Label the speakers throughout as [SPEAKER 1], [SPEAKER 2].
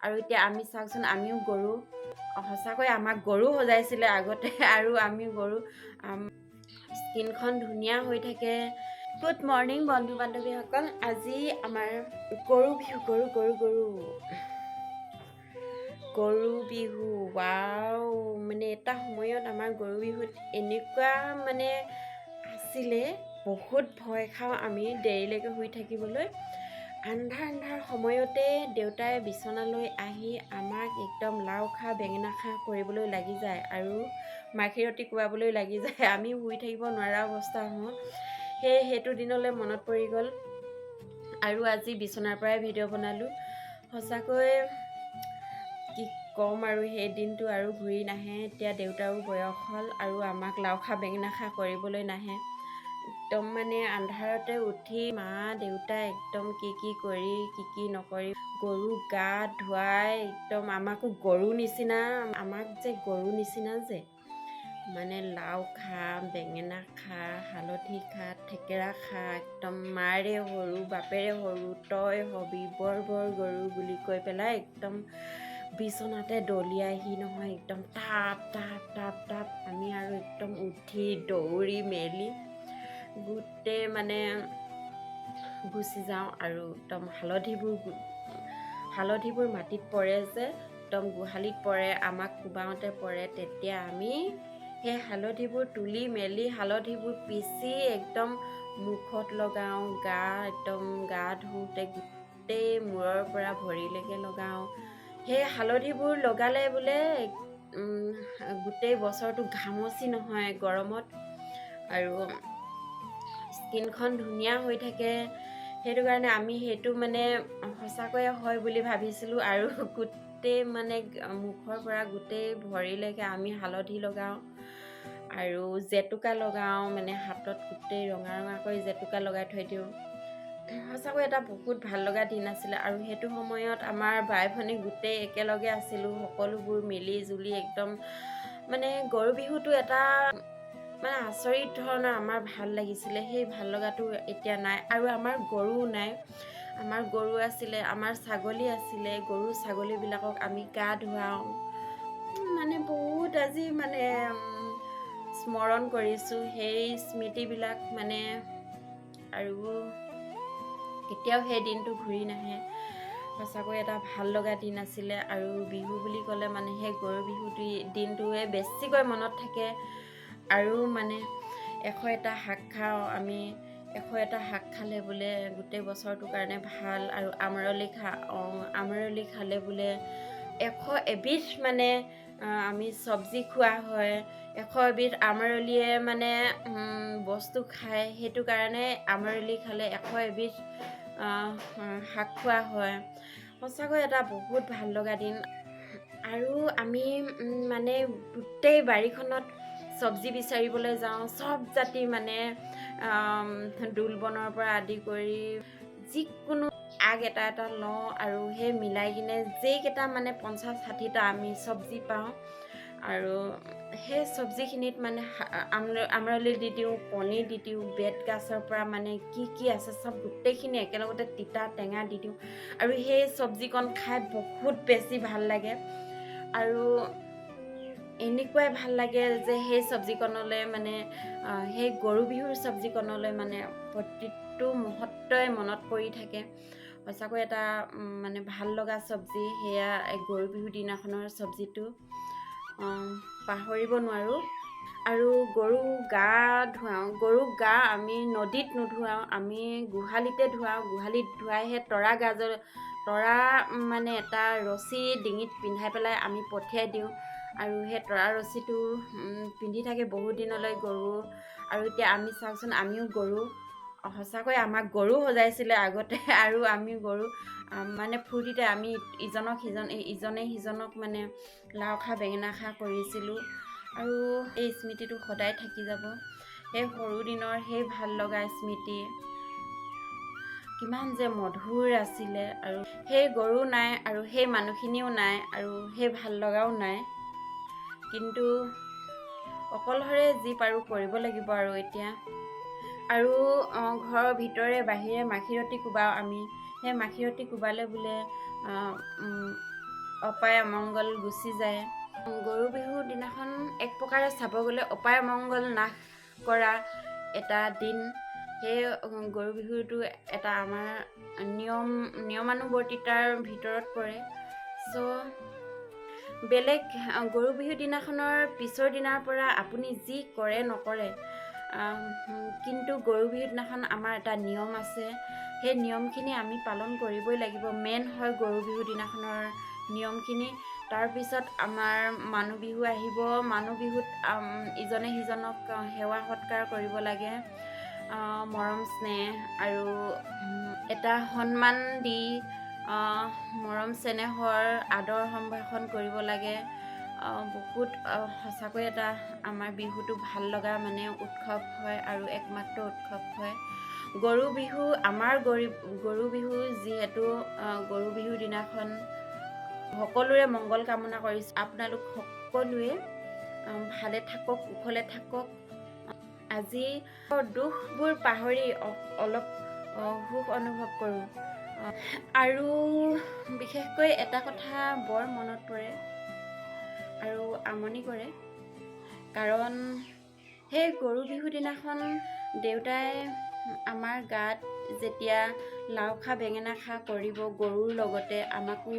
[SPEAKER 1] আৰু এতিয়া আমি চাওকচোন আমিও গৰু সঁচাকৈ আমাক গৰু সজাইছিলে আগতে আৰু আমি গৰু স্কিনখন ধুনীয়া হৈ থাকে। গুড মৰ্ণিং বন্ধু বান্ধৱীসকল। আজি আমাৰ গৰু বিহু গৰু বিহু ৱাও, মানে এটা সময়ত আমাৰ গৰু বিহুত এনেকুৱা মানে আছিলে, বহুত ভয় খাওঁ আমি দেৰিলৈকে শুই থাকিবলৈ। আন্ধাৰ সময়তে দেউতাই বিচনালৈ আহি আমাক একদম লাও খা বেঙেনা খা কৰিবলৈ লাগি যায় আৰু মাখিৰতী কোবাবলৈ লাগি যায়। আমি শুই থাকিব নোৱাৰা অৱস্থা হওঁ। সেইটো দিনলৈ মনত পৰি গ'ল আৰু আজি বিচনাৰ পৰাই ভিডিঅ' বনালোঁ। সঁচাকৈ কি ক'ম আৰু, সেই দিনটো আৰু ঘূৰি নাহে। এতিয়া দেউতাৰো বয়স হ'ল আৰু আমাক লাও খা বেঙেনা খা কৰিবলৈ নাহে। একদম মানে আন্ধাৰতে উঠি মা দেউতাই একদম কি কৰি কি নকৰি গৰু গা ধুৱাই একদম আমাক যে গৰু নিচিনা যে মানে লাও খা বেঙেনা খা হালধি খা থেকেৰা খা, একদম মাৰে সৰু বাপেৰে সৰু তই হবি বৰ গৰু বুলি কৈ পেলাই একদম বিচনাতে দলিয়াইহি নহয়, একদম টাপ আমি আৰু একদম উঠি দৌৰি মেলি গোটেই মানে গুচি যাওঁ আৰু একদম হালধিবোৰ মাটিত পৰে যে, একদম গোহালিত পৰে, আমাক কোবাওঁতে পৰে। তেতিয়া আমি সেই হালধিবোৰ তুলি মেলি হালধিবোৰ পিচি একদম মুখত লগাওঁ, গা ধুওঁতে গোটেই মূৰৰ পৰা ভৰিলৈকে লগাওঁ। সেই হালধিবোৰ লগালে বোলে গোটেই বছৰটো ঘামচি নহয় গৰমত আৰু স্কিনখন ধুনীয়া হৈ থাকে। সেইটো কাৰণে আমি সেইটো মানে সঁচাকৈয়ে হয় বুলি ভাবিছিলোঁ আৰু গোটেই মানে মুখৰ পৰা গোটেই ভৰিলৈকে আমি হালধি লগাওঁ আৰু জেতুকা লগাওঁ, মানে হাতত গোটেই ৰঙা কৰি জেতুকা লগাই থৈ দিওঁ। সঁচাকৈ এটা বহুত ভাল লগা দিন আছিলে আৰু সেইটো সময়ত আমাৰ বাই ভনী গোটেই একেলগে আছিলোঁ, সকলোবোৰ মিলি জুলি একদম মানে গৰু বিহুটো এটা মানে আচৰিত ধৰণৰ আমাৰ ভাল লাগিছিলে। সেই ভাল লগাটো এতিয়া নাই আৰু আমাৰ গৰুও নাই। আমাৰ গৰু আছিলে, আমাৰ ছাগলী আছিলে, গৰু ছাগলীবিলাকক আমি গা ধুৱাওঁ। মানে বহুত আজি মানে স্মৰণ কৰিছোঁ সেই স্মৃতিবিলাক মানে, আৰু কেতিয়াও সেই দিনটো ঘূৰি নাহে। সঁচাকৈ এটা ভাল লগা দিন আছিলে আৰু বিহু বুলি ক'লে মানে সেই গৰু বিহু দিনটোৱে বেছিকৈ মনত থাকে। আৰু মানে 101টা শাক খাওঁ আমি, 101টা শাক খালে বোলে গোটেই বছৰটোৰ কাৰণে ভাল আৰু আমৰলি খালে বোলে 100 এবিধ মানে আমি চব্জি খোৱা হয়। 100 এবিধ আমৰলিয়ে মানে বস্তু খায়, সেইটো কাৰণে আমৰলি খালে 100 এবিধ শাক খোৱা হয়। সঁচাকৈ এটা বহুত ভাল লগা দিন। আৰু আমি মানে গোটেই বাৰীখনত চব্জি বিচাৰিবলৈ যাওঁ, চব জাতি মানে দোল বনৰ পৰা আদি কৰি যিকোনো আগ এটা লওঁ আৰু সেই মিলাই কিনে যেইকেইটা মানে 50-60টা আমি চব্জি পাওঁ আৰু সেই চব্জিখিনিত মানে আমৰলি দি দিওঁ, কণী দি দিওঁ, বেত গাজৰ পৰা মানে কি আছে চব গোটেইখিনি একেলগতে তিতা টেঙা দি দিওঁ আৰু সেই চব্জিকণ খাই বহুত বেছি ভাল লাগে। আৰু এনেকুৱাই ভাল লাগে যে সেই চব্জিকণলৈ মানে সেই গৰু বিহুৰ চব্জিকণলৈ মানে প্ৰতিটো মুহূৰ্তই মনত পৰি থাকে। সঁচাকৈ এটা মানে ভাল লগা চব্জি সেয়া গৰু বিহুৰ দিনাখনৰ চব্জিটো পাহৰিব নোৱাৰোঁ। আৰু গৰুক গা আমি নদীত নুধুৱাওঁ, আমি গোহালিতে ধুৱাওঁ। গোহালিত ধুৱাইহে তৰা মানে এটা ৰছী ডিঙিত পিন্ধাই পেলাই আমি পঠিয়াই দিওঁ আৰু সেই তৰা ৰছীটো পিন্ধি থাকে বহুত দিনলৈ গৰু। আৰু এতিয়া আমি চাওকচোন আমিও গৰু, সঁচাকৈ আমাক গৰু সজাইছিলে আগতে আৰু আমি গৰু মানে ফূৰ্তিতে আমি ইজনে সিজনক মানে লাও খা বেঙেনা খা কৰিছিলোঁ। আৰু এই স্মৃতিটো সদায় থাকি যাব, সেই সৰু দিনৰ সেই ভাল লগা স্মৃতি কিমান যে মধুৰ আছিলে। আৰু সেই গৰু নাই আৰু সেই মানুহখিনিও নাই আৰু সেই ভাল লগাও নাই, কিন্তু অকলশৰে যি পাৰোঁ কৰিব লাগিব আৰু এতিয়া। আৰু ঘৰৰ ভিতৰে বাহিৰে মাখিৰতী কোবাওঁ আমি। সেই মাখিৰতী কোবালে বোলে অপায় অমংগল গুচি যায়। গৰু বিহুৰ দিনাখন এক প্ৰকাৰে চাব গ'লে অপায় অমংগল নাশ কৰা এটা দিন। সেই গৰু বিহুটো এটা আমাৰ নিয়মানুৱৰ্তিতাৰ ভিতৰত পৰে। বেলেগ গৰু বিহুৰ দিনাখনৰ পিছৰ দিনাৰ পৰা আপুনি যি কৰে নকৰে, কিন্তু গৰু বিহুৰ দিনাখন আমাৰ এটা নিয়ম আছে। সেই নিয়মখিনি আমি পালন কৰিবই লাগিব। মেইন হয় গৰু বিহুৰ দিনাখনৰ নিয়মখিনি। তাৰপিছত আমাৰ মানুহ বিহু আহিব। মানুহ বিহুত ইজনে সিজনক সেৱা সৎকাৰ কৰিব লাগে, মৰম স্নেহ আৰু এটা সন্মান দি মৰম চেনেহৰ আদৰ সম্ভাষণ কৰিব লাগে। বহুত সঁচাকৈ এটা আমাৰ বিহুটো ভাল লগা উৎসৱ হয় আৰু একমাত্ৰ উৎসৱ হয় গৰু বিহু। আমাৰ গৰু বিহু যিহেতু গৰু বিহুৰ দিনাখন সকলোৰে মংগল কামনা কৰিছোঁ। আপোনালোক সকলোৱে ভালে থাকক, কুশলে থাকক। আজি দুখবোৰ পাহৰি অলপ সুখ অনুভৱ কৰোঁ। আৰু বিশেষকৈ এটা কথা বৰ মনত পৰে আৰু আমনি কৰে, কাৰণ সেই গৰু বিহুৰ দিনাখন দেউতাই আমাৰ গাত যেতিয়া লাও খা বেঙেনা খা কৰিব, গৰুৰ লগতে আমাকো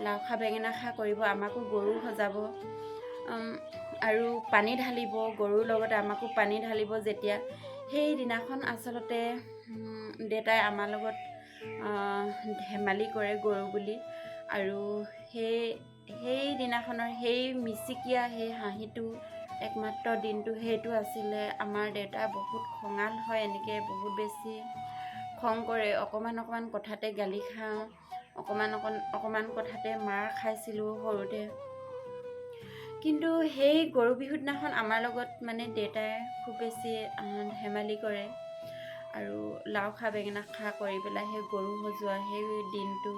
[SPEAKER 1] লাও খা বেঙেনা খা কৰিব, আমাকো গৰু সজাব আৰু পানী ঢালিব, গৰুৰ লগতে আমাকো পানী ঢালিব। যেতিয়া সেই দিনাখন আচলতে দেউতাই আমাৰ লগত ধেমালি কৰে গৰু বুলি, আৰু সেই দিনাখনৰ সেই মিচিকিয়া সেই হাঁহিটো একমাত্ৰ দিনটো সেইটো আছিলে। আমাৰ দেউতা বহুত খঙাল হয়, এনেকৈ বহুত বেছি খং কৰে। অকণমান কথাতে গালি খাওঁ, অকণমান কথাতে মাৰ খাইছিলোঁ সৰুতে। কিন্তু সেই গৰু বিহুৰ দিনাখন আমাৰ লগত দেউতাই খুব বেছি ধেমালি কৰে আৰু লাও খা বেঙেনা খা কৰি পেলাই সেই গৰু সজোৱা সেই দিনটো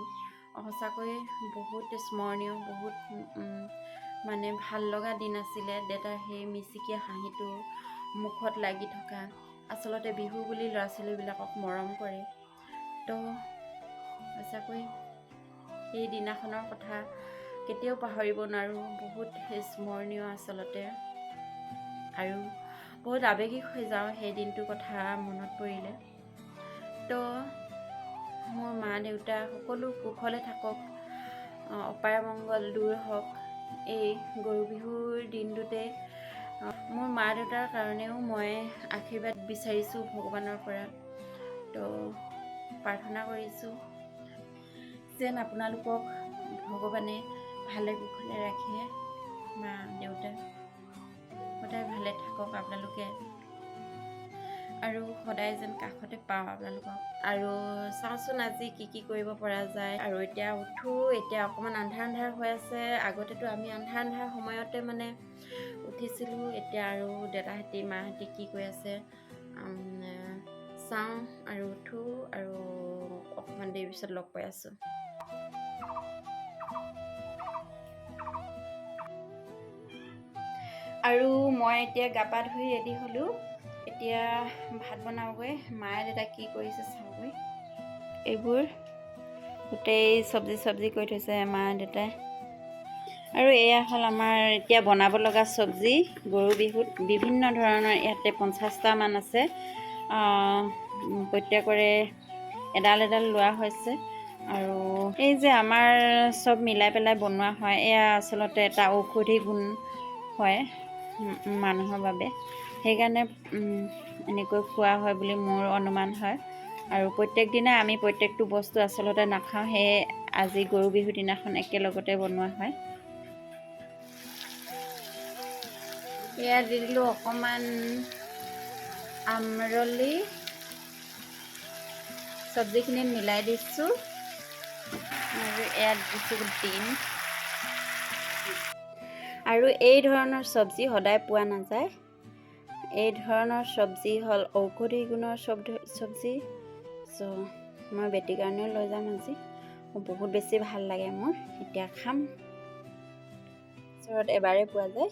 [SPEAKER 1] সঁচাকৈ বহুত স্মৰণীয়, বহুত ভাল লগা দিন আছিলে। দেউতাৰ সেই মিচিকীয়া হাঁহিটো মুখত লাগি থকা, আচলতে বিহু বুলি ল'ৰা ছোৱালীবিলাকক মৰম কৰে। তো সঁচাকৈ সেই দিনাখনৰ কথা কেতিয়াও পাহৰিব নোৱাৰোঁ। বহুত স্মৰণীয় আচলতে, আৰু বহুত আৱেগিক হৈ যাওঁ সেই দিনটোৰ কথা মনত পৰিলে। তো মোৰ মা দেউতা সকলো কুশলে থাকক, অপায় অমংগল দূৰ হওক। এই গৰু বিহুৰ দিনটোতে মোৰ মা দেউতাৰ কাৰণেও মই আশীৰ্বাদ বিচাৰিছোঁ ভগৱানৰ পৰা। তো প্ৰাৰ্থনা কৰিছোঁ যেন আপোনালোকক ভগৱানে ভালে কুশলে ৰাখে। মা দেউতা সদায় ভালে থাকক আপোনালোকে, আৰু সদায় যেন কাষতে পাওঁ আপোনালোকক। আৰু চাওঁচোন আজি কি কৰিব পৰা যায়। আৰু এতিয়া উঠো, এতিয়া অকণমান আন্ধাৰ হৈ আছে। আগতেতো আমি আন্ধাৰ সময়তে উঠিছিলোঁ। এতিয়া আৰু দেউতাহঁতি মাহঁতি কি কৈ আছে চাওঁ আৰু উঠো, আৰু অকণমান দেৰি পিছত লগ পাই আছোঁ। আৰু মই এতিয়া গা পা ধুই ৰেডি হ'লোঁ। এতিয়া ভাত বনাওঁগৈ। মায়ে দেউতাই কি কৰিছে চাওঁগৈ। এইবোৰ গোটেই চব্জি কৰি থৈছে মা দেউতাই। আৰু এয়া হ'ল আমাৰ এতিয়া বনাব লগা চব্জি। গৰু বিহুত বিভিন্ন ধৰণৰ ইয়াতে 50টা মান আছে। প্ৰত্যেকৰে এডাল লোৱা হৈছে। আৰু এই যে আমাৰ চব মিলাই পেলাই বনোৱা হয়, এয়া আচলতে এটা ঔষধি গুণ হয় মানুহৰ বাবে। সেইকাৰণে এনেকৈ খোৱা হয় বুলি মোৰ অনুমান হয়। আৰু প্ৰত্যেক দিনাই আমি প্ৰত্যেকটো বস্তু আচলতে নাখাওঁ, সেয়ে আজি গৰু বিহুৰ দিনাখন একেলগতে বনোৱা হয়। এয়া দি দিলোঁ অকণমান আমৰলি, চব্জিখিনিত মিলাই দিছোঁ। আৰু ইয়াত দিছোঁ ডিম। আৰু এই ধৰণৰ চব্জি সদায় পোৱা নাযায়। এই ধৰণৰ চব্জি হ'ল ঔষধি গুণৰ চব্জি। মই বেটিৰ কাৰণেও লৈ যাম আজি। বহুত বেছি ভাল লাগে মোৰ। এতিয়া খাম। ওচৰত এবাৰেই পোৱা যায়।